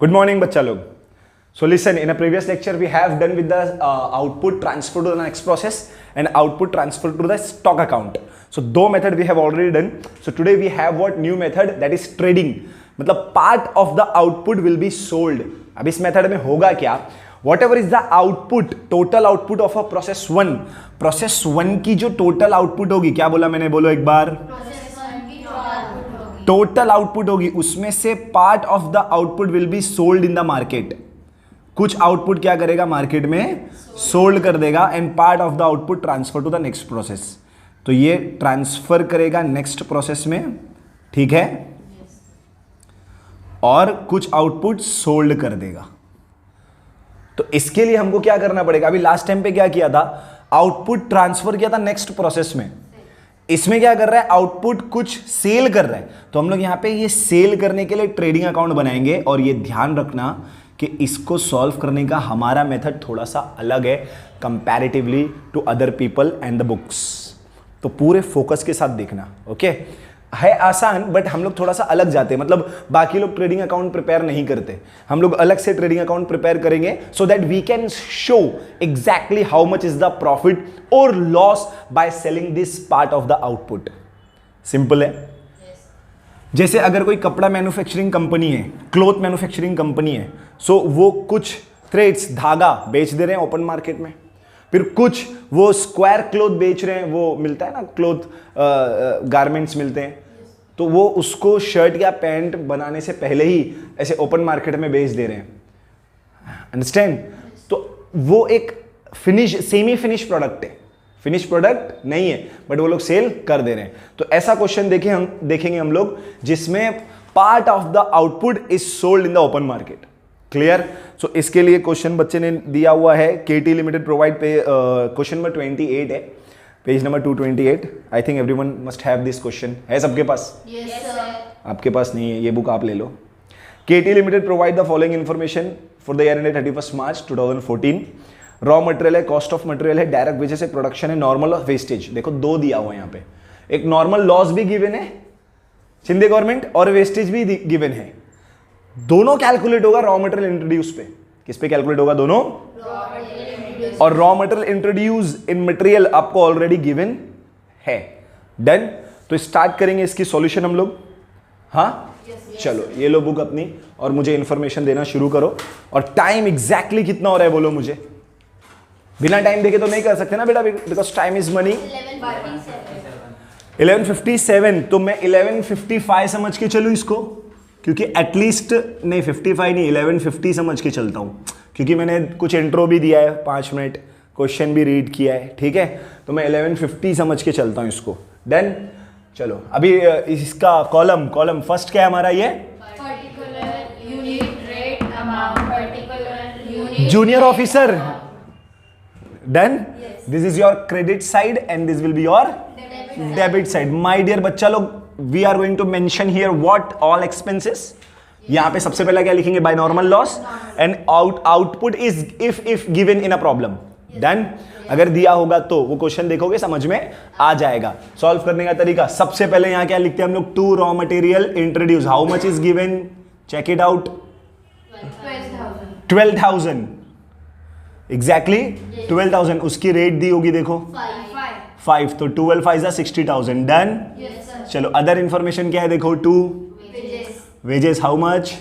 Good morning, बच्चा लोग. So listen, in a previous lecture we have done with the output transfer to the next process and output transfer to the stock account. So दो method we have already done. So today we have what new method, that is trading. मतलब part of the output will be sold. अब इस method में होगा क्या? Whatever is the output, total output of a process 1. Process 1 की जो total output होगी, क्या बोला मैंने, बोलो एक बार. टोटल आउटपुट होगी, उसमें से part of the output will be sold in the market. कुछ आउटपुट क्या करेगा, मार्केट में सोल्ड कर देगा and part of the output transfer to the next process. तो ये ट्रांसफर करेगा नेक्स्ट प्रोसेस में, ठीक है, और कुछ आउटपुट सोल्ड कर देगा. तो इसके लिए हमको क्या करना पड़ेगा, अभी लास्ट टाइम पे क्या किया था, आउटपुट ट्रांसफर किया था नेक्स्ट प्रोसेस में. इसमें क्या कर रहा है, आउटपुट कुछ सेल कर रहा है. तो हम लोग यहां पे ये सेल करने के लिए ट्रेडिंग अकाउंट बनाएंगे. और ये ध्यान रखना कि इसको सॉल्व करने का हमारा मेथड थोड़ा सा अलग है comparatively to other people and the books. तो पूरे फोकस के साथ देखना. ओके, है आसान बट हम लोग थोड़ा सा अलग जाते हैं. मतलब बाकी लोग ट्रेडिंग अकाउंट प्रिपेयर नहीं करते, हम लोग अलग से ट्रेडिंग अकाउंट प्रिपेयर करेंगे so that we can show exactly how much is the profit और loss by selling this part of the output. Simple है. जैसे अगर कोई कपड़ा मैन्युफैक्चरिंग कंपनी है, क्लॉथ मैन्युफैक्चरिंग कंपनी है, सो वो कुछ थ्रेड्स, धागा बेच दे रहे हैं ओपन मार्केट में. फिर कुछ वो स्क्वायर क्लॉथ बेच रहे हैं, वो मिलता है ना क्लॉथ गारमेंट्स मिलते हैं, तो वो उसको शर्ट या पैंट बनाने से पहले ही ऐसे ओपन मार्केट में बेच दे रहे हैं. अंडरस्टैंड? तो वो एक फिनिश, सेमी फिनिश प्रोडक्ट है, फिनिश प्रोडक्ट नहीं है, बट वो लोग सेल कर दे रहे हैं. तो ऐसा क्वेश्चन देखेंगे हम लोग जिसमें part of the output is sold in the open market. Clear? So इसके लिए क्वेश्चन बच्चे ने दिया हुआ है, केटी लिमिटेड प्रोवाइड पे. क्वेश्चन नंबर 28 है, page number 228. I think everyone must have this question. है सबके पास? Yes, sir. आपके पास नहीं है, ये बुक आप ले लो. KT limited provide the following information for the year ended 31 March 2014. Raw material है, कॉस्ट ऑफ मटेरियल है, डायरेक्ट वेजेस है, प्रोडक्शन है, नॉर्मल और वेस्टेज. देखो दो दिया हुआ है यहाँ पे. एक नॉर्मल लॉस भी गिवन है शिंदे गवर्नमेंट, और वेस्टेज भी गिवन है. दोनों कैलकुलेट होगा रॉ मटेरियल इंट्रोड्यूस पे. किस पे कैलकुलेट होगा? दोनों. और रॉ मटेरियल इंट्रोड्यूस इन मटेरियल आपको ऑलरेडी गिवन है. डन. तो स्टार्ट करेंगे इसकी सॉल्यूशन हम लोग. हाँ, चलो ये लो बुक अपनी और मुझे इंफॉर्मेशन देना शुरू करो. और टाइम एग्जैक्टली कितना हो रहा है बोलो मुझे. बिना टाइम देखे तो नहीं कर सकते ना बेटा, बिकॉज टाइम इज मनी. 11:57. तो मैं 11:55 समझ के चलूं इसको, क्योंकि एटलीस्ट नहीं 55 नहीं 11:50 समझ के चलता हूँ, क्योंकि मैंने कुछ इंट्रो भी दिया है, 5 मिनट क्वेश्चन भी रीड किया है. ठीक है, तो मैं 11:50 समझ के चलता हूँ इसको. डन. चलो अभी इसका कॉलम फर्स्ट क्या है हमारा, ये particular unit rate amount, particular unit junior officer. Done. This is your credit side and this will be your debit side. My dear बच्चा लोग, we are going to mention here what all expenses. यहां पे सबसे पहले क्या लिखेंगे, by normal loss and output is if given in a problem. Done. अगर दिया होगा तो वो क्वेश्चन देखोगे समझ में आ जाएगा. सॉल्व करने का तरीका, सबसे पहले यहां क्या लिखते हैं हम लोग, to raw material introduce. How much is given, check it out. 12,000 exactly 12,000. उसकी रेट दी होगी देखो 5, तो 12 5 60,000. डन. चलो अदर इंफॉर्मेशन क्या है देखो, 2 wages. How much,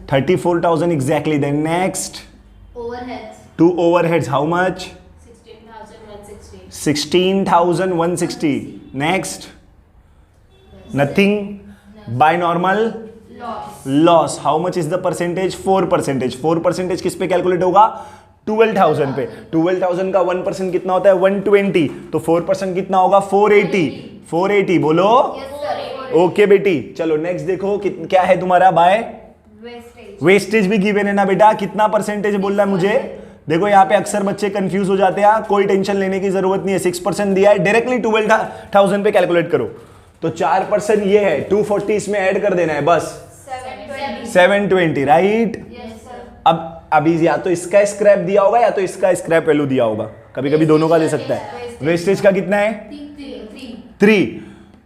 34,000 exactly. Then next overheads, 2 overheads. How much, 16,160. Next nothing. By normal loss. How much is the percentage, 4%. 4% किस पे कैलकुलेट होगा, 12,000 पे. 12,000 का 1% कितना होता है, 120. तो 4% कितना होगा, 480. बोलो. ओके बेटी. चलो नेक्स्ट देखो क्या है तुम्हारा, बाय वेस्टेज भी गिवन है ना बेटा. कितना परसेंटेज बोल रहा है मुझे, देखो यहाँ पे अक्सर बच्चे कंफ्यूज हो जाते हैं. कोई टेंशन लेने की जरूरत नहीं है, 6% दिया है, डायरेक्टली 12,000 पे कैलकुलेट करो. तो 4% ये है, 240 इसमें ऐड कर देना है बस, 720. राइट. अभी या तो इसका स्क्रैप दिया होगा या तो इसका स्क्रैप वैल्यू दिया होगा, कभी कभी दोनों का दे सकता है. वेस्टेज का कितना है, 3.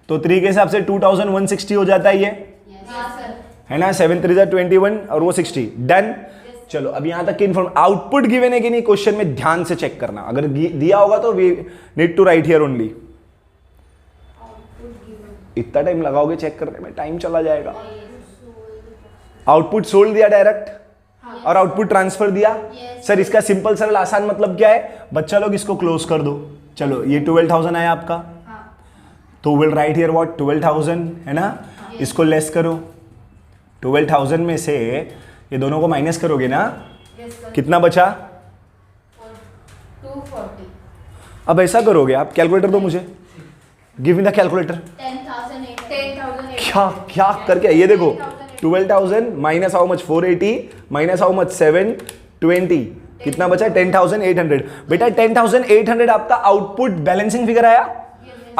तो 3 के हिसाब से 2160 हो जाता है ये. है ना, 7 3 21 और वो 60 डन। चलो अब यहां तक की इन्फॉर्म आउटपुट गिवन है कि नहीं क्वेश्चन में ध्यान से चेक करना, अगर दिया होगा तो we need to write here only. इतना टाइम लगाओगे चेक करने में, टाइम चला जाएगा। आउटपुट सोल्ड दिया डायरेक्ट और आउटपुट ट्रांसफर दिया। सर इसका सिंपल सरल आसान मतलब क्या है बच्चा लोग, इसको क्लोज कर दो। चलो ये 12,000 आया आपका, तो विल राइट हियर व्हाट 12,000 है ना, इसको लेस करो। 12,000 में से ये दोनों को माइनस करोगे ना, कितना बचा? 240। अब ऐसा करोगे आप, कैलकुलेटर दो मुझे, गिव मी द कैलकुलेटर। 10,008। क्या क्या करके, ये देखो 12,000 minus how much 480 minus how much 720, कितना बचा? 10,800। बेटा 10,800 आपका आउटपुट बैलेंसिंग फिगर आया।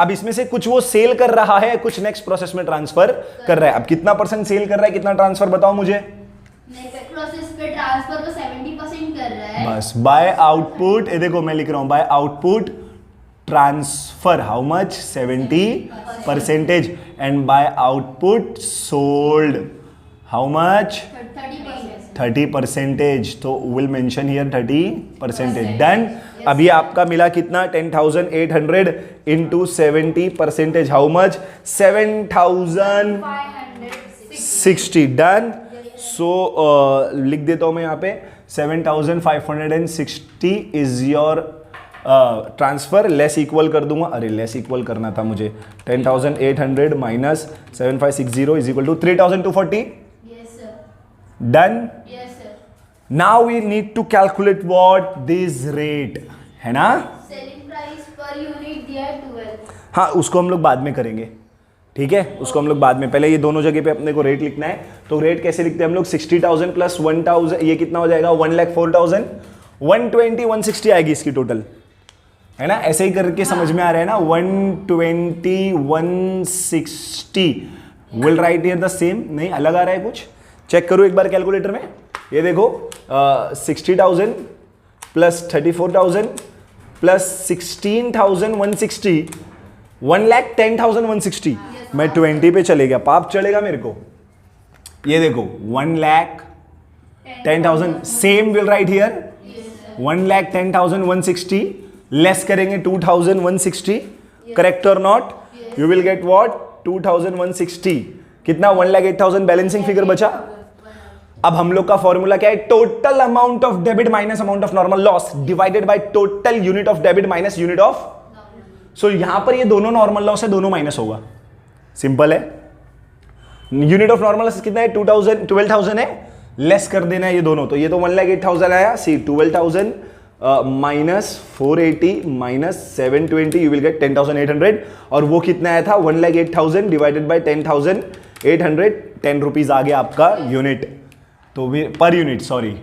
अब इसमें से कुछ वो सेल कर रहा है, कुछ नेक्स्ट प्रोसेस में ट्रांसफर कर रहा है। अब कितना परसेंट सेल कर रहा है, कितना ट्रांसफर बताओ मुझे। नेक्स्ट प्रोसेस पे ट्रांसफर को 70% कर रहा है। बस बाय आउटपुट, ये देखो मैं लिख रहा हूं by output transfer how much 70%, and by output sold how much 30%। तो विल मेंशन हियर 30%। डन। अभी आपका मिला कितना? 10,800 into 70%, how much 7,060। Done. So लिख देता हूं मैं यहाँ पे 7,560 is your transfer. Less equal कर दूंगा, अरे लेस इक्वल करना था मुझे। 10,800 minus 7,560 is equal to 3,240। Yes sir. Done. Yes sir. Now we need to calculate what this rate है ना। सेलिंग प्राइस पर यूनिट दिया है 12। हाँ उसको हम लोग बाद में करेंगे, ठीक है, उसको हम लोग बाद में, पहले ये दोनों जगह पे अपने को रेट लिखना है। तो रेट कैसे लिखते हैं हम लोग? 60,000 प्लस 1,000, ये कितना हो जाएगा? 1,04,000। 120 160 आएगी इसकी टोटल, है ना। ऐसे ही करके समझ में आ रहा है ना। 120 160 will write here the same. नहीं अलग आ रहा है कुछ, चेक करो एक बार कैलकुलेटर में। ये देखो 60,000 प्लस 34,000 प्लस 16,160, 1,10,160। मैं 20 पे चले गया, पाप चलेगा मेरे को। ये देखो 1,10,000 same will write here 1,10,160 less करेंगे 2,160, करेक्ट और not? You will get what 2,160। कितना? 1,08,000 बैलेंसिंग फिगर बचा। अब हम लोग का फॉर्मूला क्या है? Total amount of debit minus amount of normal loss divided by total unit of debit minus unit of. So यहां पर ये दोनों नॉर्मल लॉस है, दोनों माइनस होगा। सिंपल है। यूनिट ऑफ नॉर्मल लॉस कितना है? 12,000 है, लेस कर देना है ये दोनों। तो ये तो 1,08,000 आया। सी 12,000 minus 480 minus 720, you will get 10,800। और वो कितना आया था? 1,08,000 डिवाइडेड बाय 10,800, 10 रुपीज आ गया आपका यूनिट। तो per unit sorry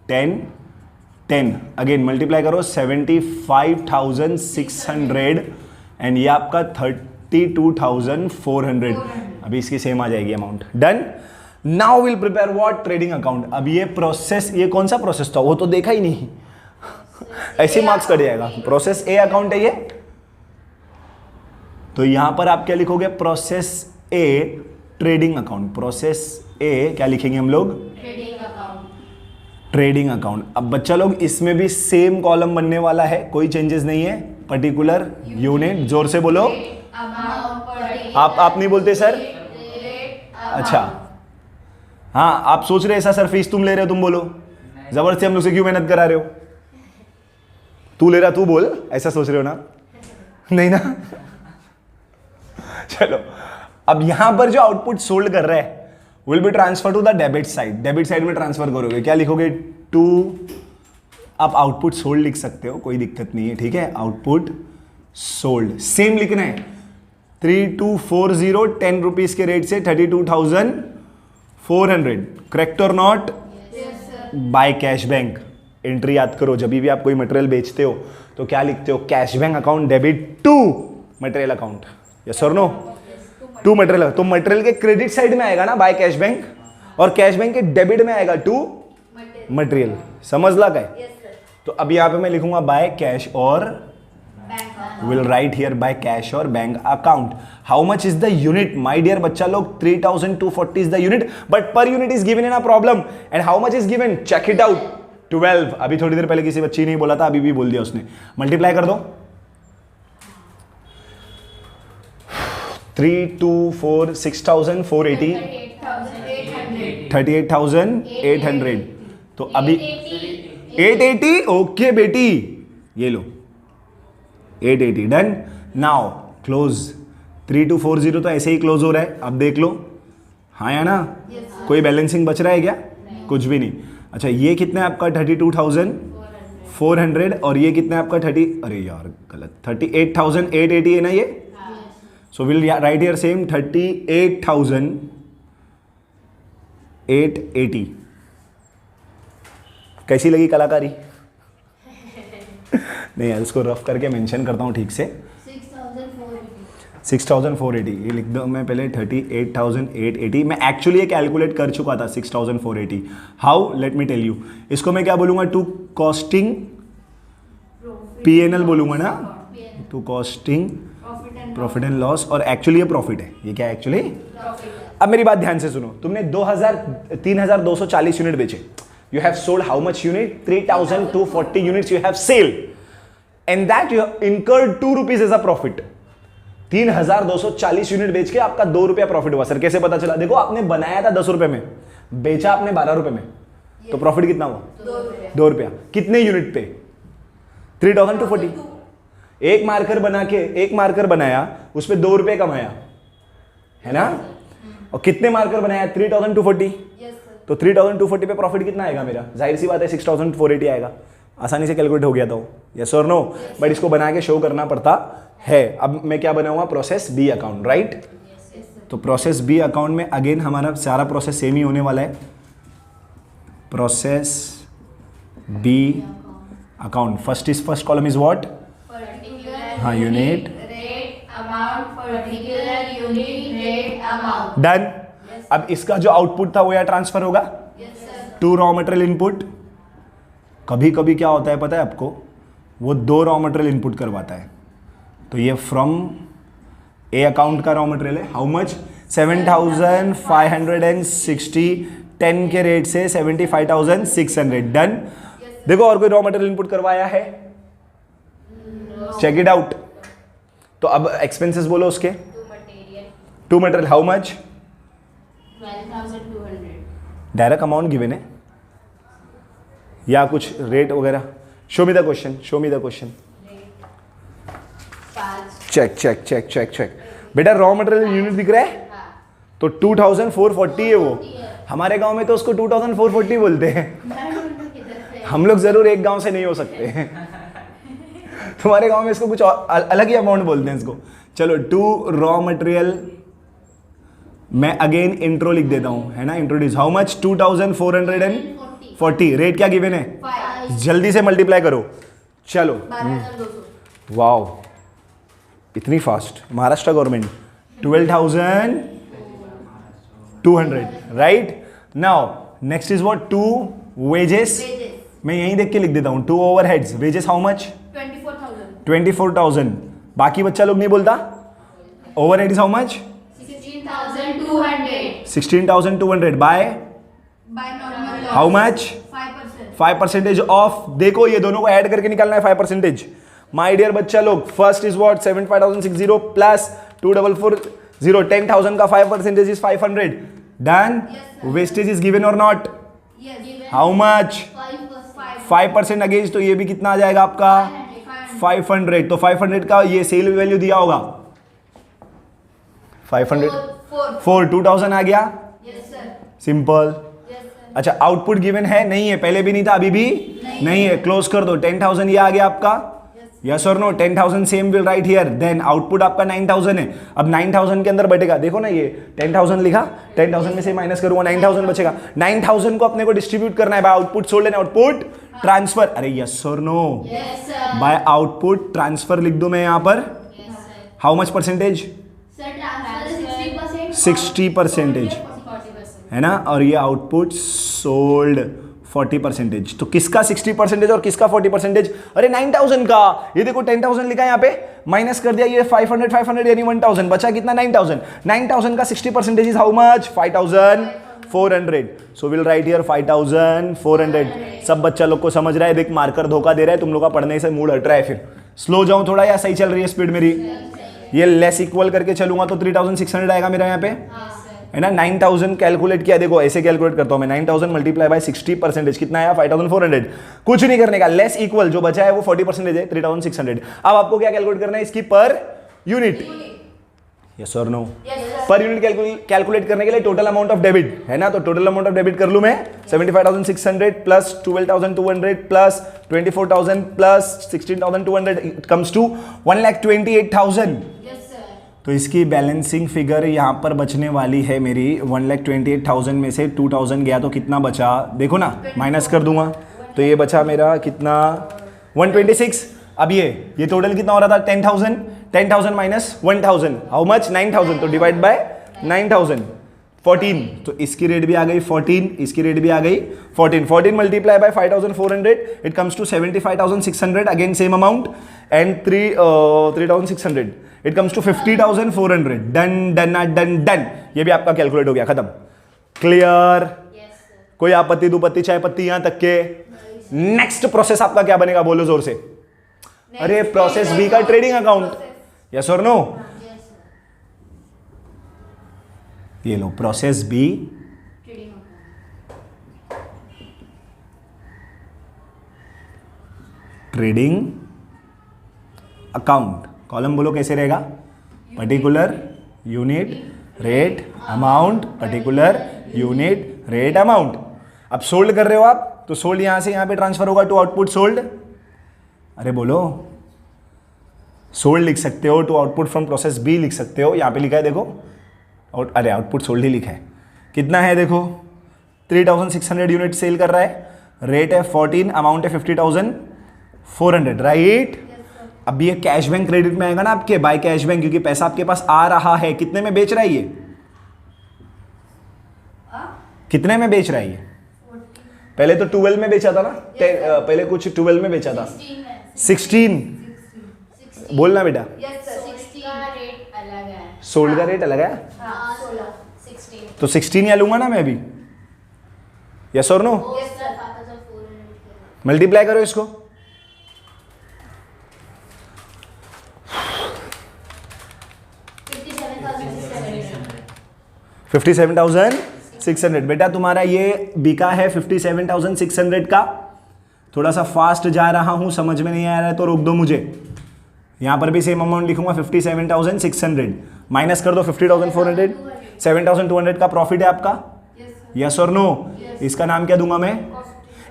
10 again multiply करो 75,600 एंड ये आपका 32,400। अभी इसकी सेम आ जाएगी amount. Done. Now will prepare what? Trading account. अब ये प्रोसेस, ये कौन सा प्रोसेस था वो तो देखा ही नहीं, ऐसे मार्क्स कट जाएगा। प्रोसेस ए अकाउंट है ये, तो यहां पर आप क्या लिखोगे? प्रोसेस ए ट्रेडिंग अकाउंट। प्रोसेस ए क्या लिखेंगे हम लोग? Trading account. Trading account. अब बच्चा लोग इसमें भी सेम कॉलम बनने वाला है, कोई चेंजेस नहीं है। पर्टिकुलर यूनिट, जोर से बोलो। आप नहीं बोलते सर? अच्छा हाँ, आप सोच रहे ऐसा सर फीस तुम ले रहे हो, तुम बोलो जबरदस्ती हम लोग से क्यों मेहनत करा रहे हो? तू ले रहा, तू बोल, ऐसा सोच रहे हो ना? नहीं ना? चलो अब यहां पर जो आउटपुट सोल्ड कर रहा है will be transfer to the debit side. Debit side में ट्रांसफर करोगे, क्या लिखोगे? टू, आप आउटपुट सोल्ड लिख सकते हो, कोई दिक्कत नहीं है, ठीक है। आउटपुट सोल्ड सेम लिखना है। 3240 10 रुपीज के रेट से 32,400, करेक्ट और not? Bye cash bank. Entry याद करो, जब भी आप कोई मटेरियल बेचते हो तो क्या लिखते हो? Cash bank account debit to material account. Yes और नो? To material. तो मटेरियल के क्रेडिट साइड में आएगा ना बाय कैश बैंक, और कैश बैंक के डेबिट में आएगा टू मटेरियल। समझ ला क्या? तो अब यहां पे मैं लिखूंगा बाय कैश और will write here by cash और bank account. How much is the unit? My dear बच्चा लोग 3240 is the unit, but per unit is given in a problem and how much is given? Check it out, 12। अभी थोड़ी देर पहले किसी बच्ची ने बोला था, अभी भी बोल दिया उसने। मल्टीप्लाई कर दो, 3 2 4 6480 38,800। तो अभी 880, ओके बेटी, ये लो 880 डन। नाउ क्लोज, 3240 तो ऐसे ही क्लोज हो रहा है, अब देख लो, हाँ या ना? कोई बैलेंसिंग बच रहा है क्या? कुछ भी नहीं। अच्छा ये कितना है आपका? 32,400 और ये कितना है आपका? अरे यार गलत, 38,880 है ना ये? So will write here same 38,880। कैसी लगी कलाकारी? नहीं यार, इसको रफ करके मेंशन करता हूँ ठीक से। 6,480 ये लिख दो मैं पहले, 38,880। मैं एक्चुअली ये कैलकुलेट कर चुका था 6,480। How? Let me tell you. इसको मैं क्या बोलूँगा? टू कॉस्टिंग PNL बोलूँगा ना, to costing profit and loss, और एक्चुअली ये प्रॉफिट है। ये क्या है एक्चुअली? अब मेरी बात ध्यान से सुनो, तुमने 3,240 यूनिट बेचे। You have sold how much unit? 3,240 units you have sell and that you incurred 2 rupees as a profit. 3,240 unit बेच के आपका 2 रुपया प्रॉफिट हुआ। सर कैसे पता चला? देखो आपने बनाया था 10 रुपए में, बेचा आपने 12 रुपए में, तो प्रॉफिट कितना हुआ? 2 रुपया। कितने यूनिट पे? 3,240। एक मार्कर बना के, एक मार्कर बनाया, उस पर 2 रुपए कमाया, है ना? और कितने मार्कर बनाया? 3,240। तो 3,240 पे प्रॉफिट कितना आएगा मेरा? जाहिर सी बात है 6,480 आएगा। आसानी से कैलकुलेट हो गया था, यस और नो? बट इसको बना के शो करना पड़ता है। अब मैं क्या बनाऊंगा? Process B account, right? तो प्रोसेस बी अकाउंट में अगेन हमारा सारा प्रोसेस सेम ही होने वाला है। Process B account, first column is what? हाँ, यूनिट डन। अब इसका जो आउटपुट था वो यहाँ ट्रांसफर होगा टू रॉ मटेरियल इनपुट। कभी कभी क्या होता है पता है आपको? वो 2 रॉ मटेरियल इनपुट करवाता है। तो ये फ्रॉम ए अकाउंट का रॉ मटेरियल है। How much? 7,560, 10 के रेट से 75,600 डन। देखो और कोई रॉ मटेरियल इनपुट करवाया है? Check it out. तो अब एक्सपेंसेस बोलो उसके। To material how much? 12,200। Direct amount given है या कुछ रेट वगैरह? Show me the question, show me the question. Check check check check check. बेटा रॉ मटेरियल यूनिट दिख रहा है? तो 2,440 है वो। हमारे गांव में तो उसको 2,440 बोलते हैं। हम लोग जरूर एक गांव से नहीं हो सकते। तुम्हारे गांव में इसको कुछ अलग ही अमाउंट बोलते हैं इसको। चलो टू रॉ मटेरियल, मैं अगेन इंट्रो लिख देता हूं, है ना? इंट्रोड्यूस। How much? 2,440। रेट क्या गिवन है? जल्दी से मल्टीप्लाई करो। चलो 12,200। वाओ, इतनी fast. Maharashtra government 12,200, right? Now next is what? 2 wages. मैं यहीं देख के लिख देता हूं। 2 ओवरहेड्स। Wages how much? 24,000। बाकी बच्चा लोग नहीं बोलता। Overhead is how much? 16,200। 16,200 bye how much? 5% of. देखो ये दोनों को ऐड करके निकालना है 5%। माय डियर बच्चा लोग, फर्स्ट इज व्हाट? 75,660 प्लस 2,440, 10,000 का 5% is 500 done. Wastage is given और नॉट? How much? 5% अगेंस्ट, तो ये भी कितना आ जाएगा आपका? 500। तो 500 का ये सेल वैल्यू दिया होगा 500 4 2,000 आ गया। सिंपल। अच्छा आउटपुट गिवन है? नहीं है, पहले भी नहीं था, अभी भी नहीं है। क्लोज कर दो। 10,000 ये आ गया आपका, यस और no? 10,000 same will write here. Then output आपका 9,000 है। अब 9,000 के अंदर बैठेगा, देखो ना ये 10,000 लिखा, 10,000 में से माइनस करूंगा 9,000 बचेगा। 9,000 को अपने को डिस्ट्रीब्यूट करना है by output sold and output transfer. अरे यस और नो? बाय आउटपुट ट्रांसफर लिख दो मैं यहां पर। How much percentage? 60%, है ना? और ये आउटपुट सोल्ड 40%। तो किसका 60% और किसका 40%? अरे 9000 का। ये देखो 10,000 लिखा है यहाँ पे, माइनस कर दिया ये 500 यानी 1000, बचा कितना? 9000। 9000 का 60% is how much? 5400। So will write here 5400। सब बच्चा लोग को समझ रहा है? देख मार्कर धोखा दे रहा है, तुम लोग का पढ़ने से मूड हट रहा है। फिर स्लो जाऊं थोड़ा या सही चल रही है स्पीड मेरी? ये लेस इक्वल करके चलूंगा तो 3600 आएगा मेरा यहाँ पे, है ना। 9000 कैलकुलेट किया, देखो ऐसे कैलकुलेट करता हूं मैं, 9000 मल्टीप्लाई बाय 60% कितना आया? 5400। कुछ नहीं करने का, लेस इक्वल जो बचा है वो 40% है, 3600। अब आपको क्या कैलकुलेट करना है? इसकी पर यूनिट। यस और नो? पर यूनिट कैलकुलेट करने के लिए टोटल अमाउंट ऑफ डेबिट, है ना। तो टोटल अमाउंट ऑफ डेबिट कर लूं मैं, 75,600 plus 12,200 plus 24,000 plus 16,200, it comes to 1,28,000। तो इसकी बैलेंसिंग फिगर यहाँ पर बचने वाली है मेरी 1,28,000 में से 2,000 गया तो कितना बचा? देखो ना, माइनस कर दूंगा तो ये बचा मेरा कितना? 126। अब ये टोटल कितना हो रहा था? 10,000 माइनस 1,000, हाउ मच? 9,000। तो डिवाइड बाय 9,000, 14। तो इसकी रेट भी आ गई 14, इसकी रेट भी आ गई 14। 14 multiply by 5,400, it comes to 75,600, again same amount, and 3,600, it comes to 50,400। Done done done done. ये भी आपका कैलकुलेट हो गया, खत्म। क्लियर? कोई आपत्ति दुपत्ति चाय पत्ती यहां तक के? नेक्स्ट प्रोसेस आपका क्या बनेगा? बोलो जोर से। अरे प्रोसेस बी का ट्रेडिंग अकाउंट। यस और नो? ये लो process B, trading account. Column बोलो कैसे रहेगा? Particular, unit, rate, amount, particular, unit, rate, amount. अब सोल्ड कर रहे हो आप, तो सोल्ड यहां से यहां पे ट्रांसफर होगा टू आउटपुट सोल्ड। अरे बोलो, सोल्ड लिख सकते हो, to output from process B लिख सकते हो। यहां पे लिखा है देखो, अरे आउटपुट सोल्ड ही लिखा है। कितना है देखो, 3,600 यूनिट सेल कर रहा है, रेट है 14, अमाउंट है 50,400, राइट। अब ये कैश बैंक क्रेडिट में आएगा ना आपके, बाय कैश बैंक, क्योंकि पैसा आपके पास आ रहा है। कितने में बेच रहा है ये? कितने में बेच रहा है ये? पहले तो 12 में बेचा था ना, पहले कुछ 12 में बेचा था, 16। बोलना बेटा, सोल्ड का रेट अलग है, तो 16 या लूंगा ना मैं अभी। यस और नो? मल्टीप्लाई करो इसको, 57,600। बेटा तुम्हारा ये बिका है 57,600 का। थोड़ा सा फास्ट जा रहा हूं, समझ में नहीं आ रहा है तो रोक दो मुझे। यहां पर भी सेम अमाउंट लिखूंगा, 57,600 माइनस कर दो 50,400, 7,200 का प्रॉफिट है आपका। यस और नो? इसका नाम क्या दूंगा मैं?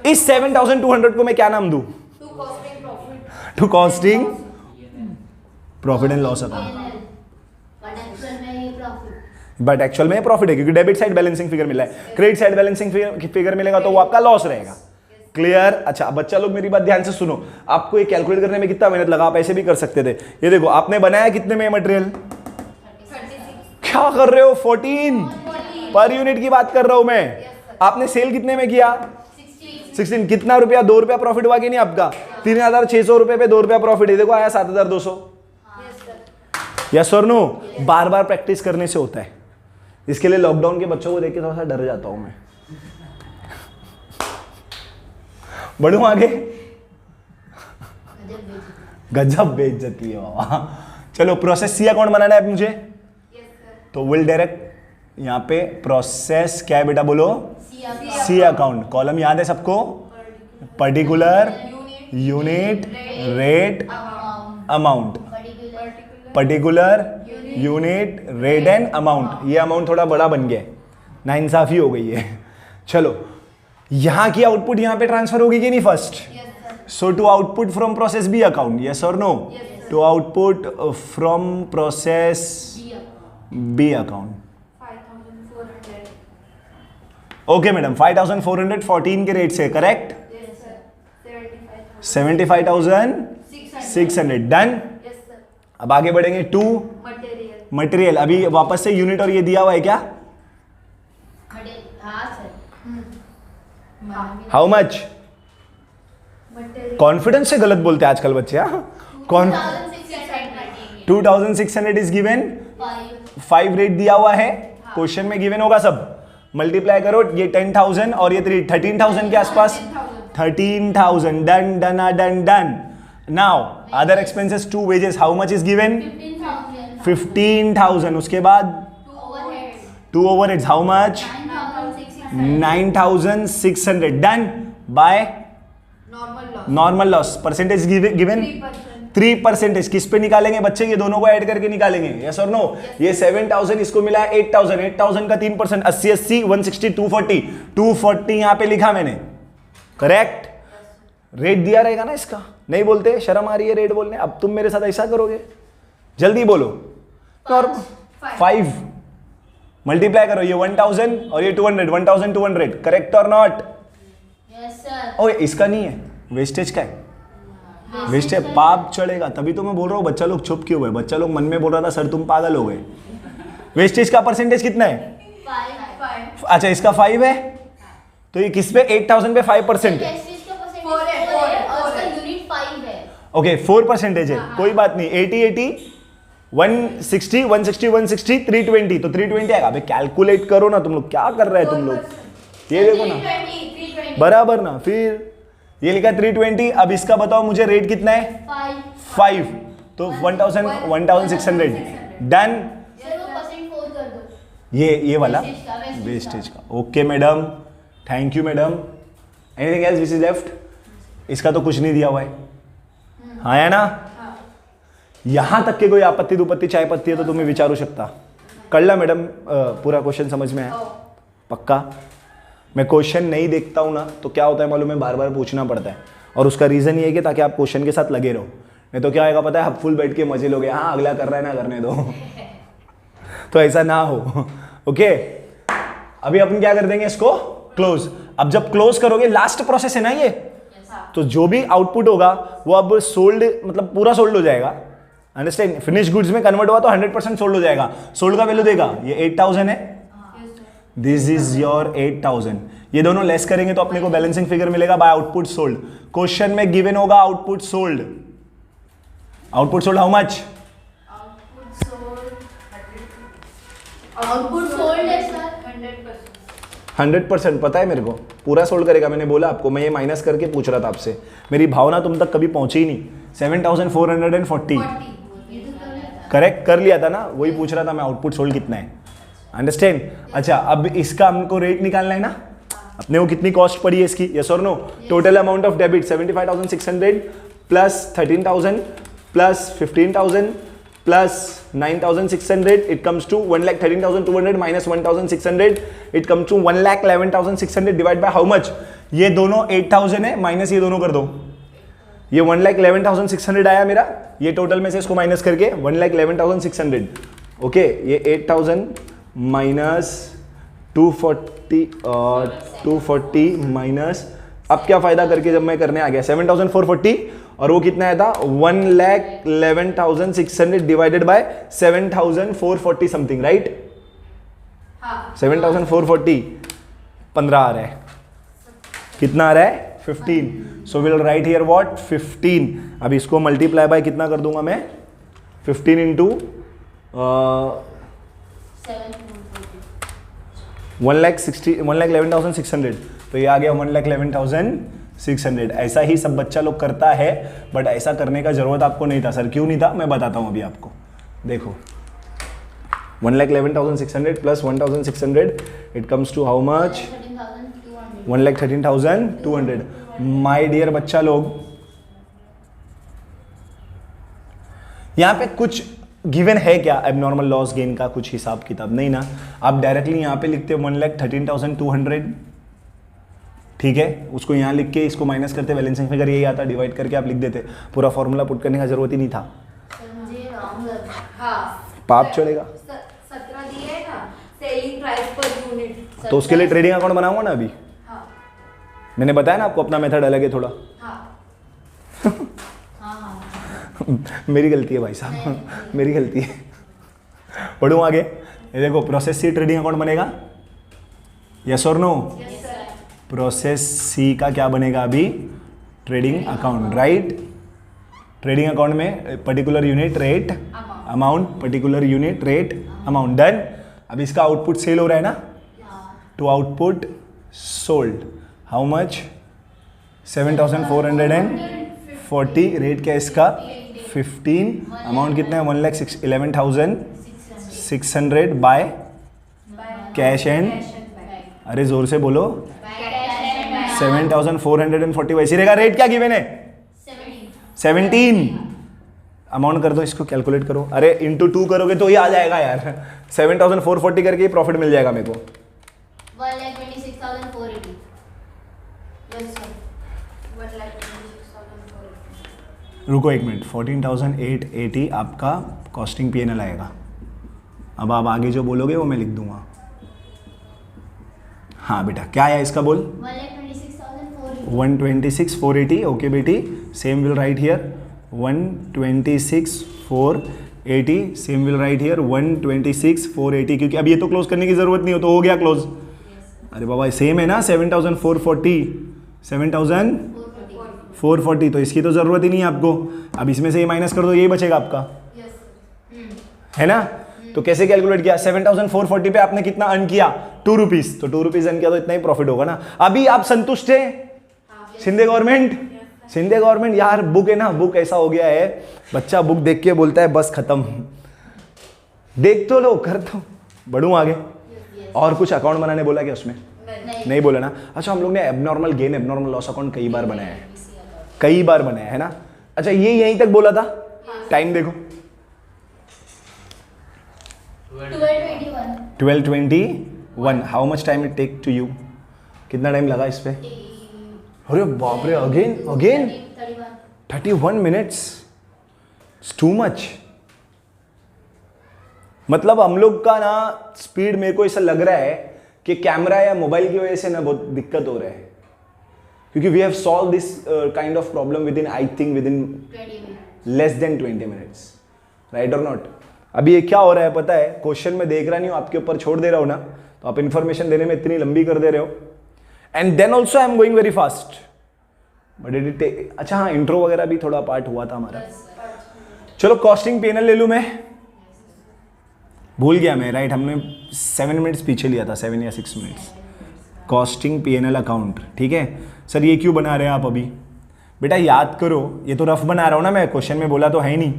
इस 7,200 को मैं क्या नाम दूं? To costing profit and loss account. But actual में प्रॉफिट है, क्योंकि डेबिट साइड बैलेंसिंग फिगर मिला है, क्रेडिट साइड बैलेंसिंग फिगर मिलेगा तो वो आपका लॉस रहेगा। क्लियर? अच्छा, अब बच्चा लोग मेरी बात ध्यान से सुनो। आपको ये कैलकुलेट करने में कितना मेहनत लगा, आप ऐसे भी कर सकते थे। ये देखो, आपने बनाया कितने में मटेरियल? क्या कर रहे हो? 14 पर यूनिट की बात कर रहा हूं मैं। आपने सेल कितने में किया? 16। कितना रुपया? 2 रुपया प्रॉफिट हुआ कि नहीं आपका? 3,600 रुपए पे 2 रुपया प्रॉफिट है, देखो आया 7,200। यस और नो? बार बार प्रैक्टिस करने से होता है। इसके लिए लॉकडाउन के बच्चों को देख के थोड़ा सा डर जाता हूं मैं। बढ़ू आगे? गजब बेइज्जती है बाबा। चलो प्रोसेस सी अकाउंट बनाना है मुझे, तो विल डायरेक्ट यहां पे प्रोसेस क्या है बेटा बोलो? सी अकाउंट। कॉलम याद है सबको? Particular, unit, rate, amount. Particular, unit, rate and amount. ये अमाउंट थोड़ा बड़ा बन गया है, नाइंसाफी हो गई है। चलो, यहां की आउटपुट यहां पे ट्रांसफर होगी कि नहीं first? So to output from process B account, yes और no? To output from process B account. Okay madam, 5,400 14 के रेट से, करेक्ट? 75,600, डन। अब आगे बढ़ेंगे टू मटेरियल। अभी वापस से यूनिट और ये दिया हुआ है क्या? How much? कॉन्फिडेंस से गलत बोलते हैं आजकल बच्चे। हाँ, कौन 2600 इज गिवन, 5 रेट दिया हुआ है, क्वेश्चन में गिवन होगा सब, मल्टीप्लाई करो, ये 10,000 और ये 13,000 के आसपास, 13,000, done done done done. Now other expenses, 2 wages, how much is given? 15,000। उसके बाद 2 overheads, how much? 9,600, done by normal loss. Percentage given 3%। किस पे निकालेंगे बच्चे? ये दोनों को ऐड करके निकालेंगे, यस और नो? ये 7,000, इसको मिला है 8,000, 8,000 का 3%, 80 80, 160, 240, 240 यहां पे लिखा मैंने, करेक्ट? रेट दिया रहेगा ना इसका, नहीं बोलते, शर्म आ रही है रेट बोलने। अब तुम मेरे साथ ऐसा करोगे, जल्दी बोलो। नॉर्मल 5 मल्टीप्लाई करो, ये 1,000 और ये 200, 1,200, करेक्ट और नॉट? Yes sir. ओए इसका नहीं है, वेस्टेज का है, वेस्ट है, पाप चढ़ेगा। तभी तो मैं बोल रहा हूँ बच्चा लोग चुप क्यों हुए, बच्चा लोग मन में बोल रहा था सर तुम पागल हो गए। वेस्टेज का परसेंटेज कितना है? 5। अच्छा इसका 5 है, तो ये किस पे? 8,000 पे 5% है। ओके 4% है, कोई बात नहीं। 80 80, 160 160 160, 320, तो 320 आएगा। अबे कैलकुलेट करो ना, तुम लोग क्या कर रहे हैं तुम लोग, ये देखो ना बराबर ना। फिर ये लिखा 320, अब इसका बताओ मुझे रेट कितना है? 5, तो 1,600, डन। ये वाला वेस्टेज का, okay madam, thank you madam. Anything else which is left? इसका तो कुछ नहीं दिया हुआ है, हाँ है ना? यहां तक के कोई आपत्ति दुपत्ति चाय पत्ती है तो तुम्हें विचारू शकता। कळला मैडम? पूरा क्वेश्चन समझ में आया? पक्का? मैं क्वेश्चन नहीं देखता हूं ना तो क्या होता है मालूम है, बार बार पूछना पड़ता है, और उसका रीजन ये है कि ताकि आप क्वेश्चन के साथ लगे रहो। नहीं तो क्या आएगा पता है, आप फुल बैठ के मजे लोगे, हाँ अगला कर रहा है ना करने दो तो ऐसा ना हो, ओके? अभी अपन क्या कर देंगे, इसको क्लोज। अब जब क्लोज करोगे, लास्ट प्रोसेस है ना ये, तो जो भी आउटपुट होगा वो अब सोल्ड, मतलब पूरा सोल्ड हो जाएगा, अंडरस्टैंड? फिनिश गुड्स में कन्वर्ट हुआ तो 100% सोल्ड हो जाएगा। सोल्ड का वैल्यू देगा, ये 8,000 है, दिस इज योर 8,000। ये दोनों लेस करेंगे तो अपने को बैलेंसिंग फिगर मिलेगा बाय आउटपुट सोल्ड। क्वेश्चन में गिवन होगा output sold. Output sold how much? Output sold है सर 100%। पता है मेरे को, पूरा सोल्ड करेगा। मैंने बोला आपको, मैं ये माइनस करके पूछ रहा था आपसे, मेरी भावना तुम तक कभी पहुंची ही नहीं। 7,440 करेक्ट कर लिया था ना, वही पूछ रहा था मैं, आउटपुट सोल्ड कितना है, अंडरस्टैंड? अच्छा अब इसका हमको रेट निकालना है ना, अपने को कितनी कॉस्ट पड़ी है इसकी, यस और no? Total amount of debit 75,600 plus 13,000 plus 15,000 plus 9,600, it comes to 1,13,200 minus 1,600, it comes to 1,11,600 divide by how much? ये दोनों 8,000 है, माइनस ये दोनों कर दो, ये 1,11,600 आया मेरा, ये टोटल में से इसको माइनस करके 1,11,600, ओके? ये 8,000 माइनस 240 माइनस, अब क्या फायदा करके जब मैं करने आ गया 7,440, और वो कितना आया था 1,11,600 डिवाइडेड बाय 7,440 समथिंग, राइट? 7,440 15 आ रहा है, कितना आ रहा है? 15। So will write here what? 15। अब इसको मल्टीप्लाई बाय कितना कर दूंगा मैं? 15 इंटू 1,11,600, तो ये आ गया 1,11,600। ऐसा ही सब बच्चा लोग करता है, बट ऐसा करने का जरूरत आपको नहीं था। सर क्यों नहीं था, मैं बताता हूं अभी आपको। देखो 1,11,600 plus 1,600, it comes to how much? 1,13,200। My dear बच्चा लोग, यहां पे कुछ गिवन है क्या एबनॉर्मल लॉस गेन का कुछ हिसाब किताब? नहीं ना, आप डायरेक्टली यहां पे लिखते 1,13,200, ठीक है? उसको यहां लिख के इसको माइनस करते, बैलेंसिंग फिगर यही आता, डिवाइड करके आप लिख देते, पूरा फॉर्मूला पुट करने का जरूरत ही नहीं था। पाप चढ़ेगा। 17 दिया है ना सेलिंग प्राइस पर यूनिट, तो उसके लिए ट्रेडिंग अकाउंट बनाऊंगा ना अभी। हाँ मैंने बताया ना आपको, अपना मेथड अलग है थोड़ा। हाँ मेरी गलती है भाई साहब, मेरी गलती है। पढ़ूँ आगे। ये देखो प्रोसेस सी ट्रेडिंग अकाउंट बनेगा, यस और नो? प्रोसेस सी का क्या बनेगा अभी? Trading account, right? Trading account में particular unit rate amount, particular unit rate amount, done. अब इसका आउटपुट सेल हो रहा है ना, to output sold how much? 7,440। Rate क्या है इसका? 15। अमाउंट कितना है? 1,11,600 बाय कैश एंड, अरे जोर से बोलो, 7,440। वैसे रहेगा। रेट क्या गिवन है? 17। अमाउंट कर दो, इसको कैलकुलेट करो। अरे इंटू 2 करोगे तो ही आ जाएगा यार। 7,440 करके ही प्रॉफिट मिल जाएगा मेरे को। 1,26,480। रुको एक मिनट, 14,880 आपका कॉस्टिंग P&L आएगा। अब आप आगे जो बोलोगे वो मैं लिख दूंगा। हाँ बेटा, क्या आया इसका बोल? 126,480। ओके बेटी, same will write here 126,480। Same will write here 126,480, क्योंकि अब ये तो क्लोज करने की जरूरत नहीं हो, तो हो गया क्लोज। अरे बाबा सेम है ना, 7,440, 7,440, तो इसकी तो जरूरत ही नहीं है आपको। अब इसमें से ये माइनस कर दो, यही बचेगा आपका, है ना? तो कैसे कैलकुलेट किया? 7,440 पे आपने कितना अर्न किया? 2 रुपीज। तो 2 रुपीज अर्न किया तो इतना ही प्रॉफिट होगा ना। अभी आप संतुष्ट हैं? शिंदे गवर्नमेंट, शिंदे गवर्नमेंट यार, बुक है ना, बुक ऐसा हो गया है, बच्चा बुक देख के बोलता है बस खत्म। देख तो लो, कर तो, बढ़ूं आगे। और कुछ अकाउंट बनाने बोला क्या उसमें? नहीं बोला ना। अच्छा, हम लोग ने abnormal gain, abnormal loss account कई बार बनाया है, कई बार बनाया है ना। अच्छा, ये यहीं तक बोला था। टाइम देखो, 12:21। How much time it take to you? कितना टाइम लगा इस पे? अरे बाप रे, अगेन 31 मिनट्स, टू मच। मतलब हम लोग का ना स्पीड, मेरे को ऐसा लग रहा है कि कैमरा या मोबाइल की वजह से ना बहुत दिक्कत हो रहा है, क्योंकि we have solve this kind of problem with in, I think with in less than 20 minutes, right और नॉट? अभी ये क्या हो रहा है पता है? क्वेश्चन में देख रहा नहीं हूं, आपके ऊपर छोड़ दे रहा हूं ना, तो आप इंफॉर्मेशन देने में इतनी लंबी कर दे रहे हो। And then also I am going very fast, but it take. अच्छा हाँ, इंट्रो वगैरह भी थोड़ा पार्ट हुआ था हमारा। चलो कॉस्टिंग P&L ले लूं मैं, भूल गया मैं, राइट? हमने 7 मिनट्स पीछे लिया था, 7 या 6 मिनट्स। कॉस्टिंग P&L अकाउंट, ठीक है सर। ये क्यों बना रहे हैं आप अभी? बेटा याद करो, ये तो रफ बना रहा हूँ ना मैं, क्वेश्चन में बोला तो है ही नहीं,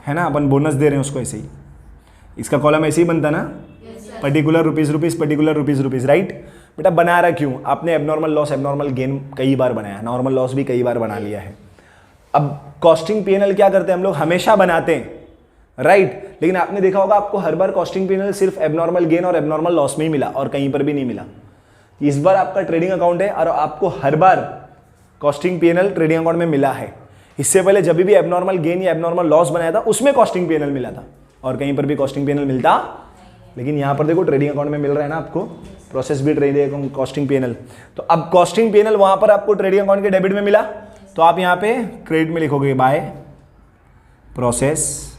है ना? अपन बोनस दे रहे हैं उसको ऐसे ही। इसका कॉलम ऐसे ही बनता ना, particular rupees, particular rupees, right? बेटा बना रहा क्यों? आपने एबनॉर्मल लॉस, एबनॉर्मल गेन कई बार बनाया, नॉर्मल लॉस भी कई बार बना लिया है। अब कॉस्टिंग P&L क्या करते हैं हम लोग? हमेशा बनाते हैं, राइट? लेकिन आपने देखा होगा, आपको हर बार कॉस्टिंग P&L सिर्फ एबनॉर्मल गेन और एबनॉर्मल लॉस में ही मिला, और कहीं पर भी नहीं मिला। इस बार आपका ट्रेडिंग अकाउंट है और आपको हर बार कॉस्टिंग P&L ट्रेडिंग अकाउंट में मिला है। इससे पहले जब भी एबनॉर्मल गेन या एबनॉर्मल लॉस बनाया था, उसमें कॉस्टिंग P&L मिला था, और कहीं पर भी कॉस्टिंग P&L मिलता। लेकिन यहां पर देखो ट्रेडिंग अकाउंट में मिल रहा है ना आपको, प्रोसेस भी ट्रेडिंग कॉस्टिंग P&L। तो अब कॉस्टिंग P&L वहां पर आपको ट्रेडिंग अकाउंट के डेबिट में मिला, तो आप यहां पे क्रेडिट में लिखोगे by process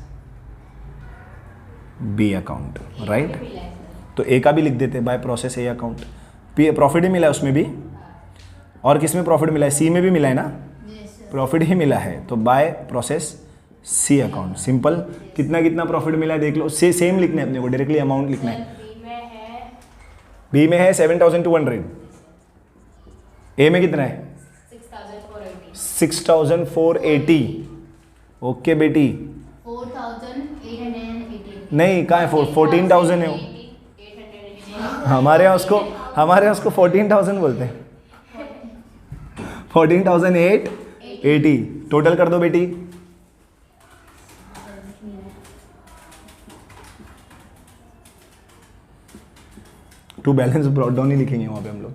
B account, right? तो ए का भी लिख देते by process A account. Profit ही मिला है उसमें भी, और किस में प्रॉफिट मिला है? सी में भी मिला है ना, प्रॉफिट ही मिला है, तो by process C account. Simple, कितना कितना प्रॉफिट मिला है देख लो। सेम लिखना है अपने को, डायरेक्टली अमाउंट लिखना है। बी में है 7,200, ए में कितना है? 6,480। ओके बेटी, 4,880 नहीं कहाँ है? 14,000 है वो। हमारे यहाँ उसको 14,000 बोलते हैं। 14,880 टोटल कर दो बेटी। टू बैलेंस ब्रॉड डाउन ही लिखेंगे वहां पे हम लोग।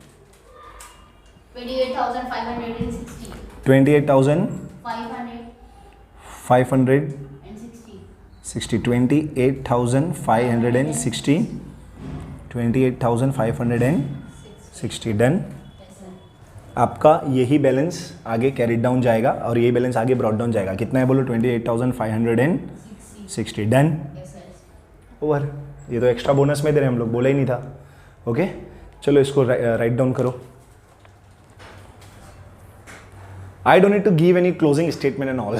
28,560 28,560 28,560 डन। आपका यही बैलेंस आगे कैरी डाउन जाएगा और यही बैलेंस आगे ब्रॉड डाउन जाएगा। कितना है बोलो? 28,560 डन। ओवर। ये तो एक्स्ट्रा बोनस में दे रहे हैं हम लोग, बोला ही नहीं था। ओके चलो इसको राइट डाउन करो। I don't need to give any closing statement and all.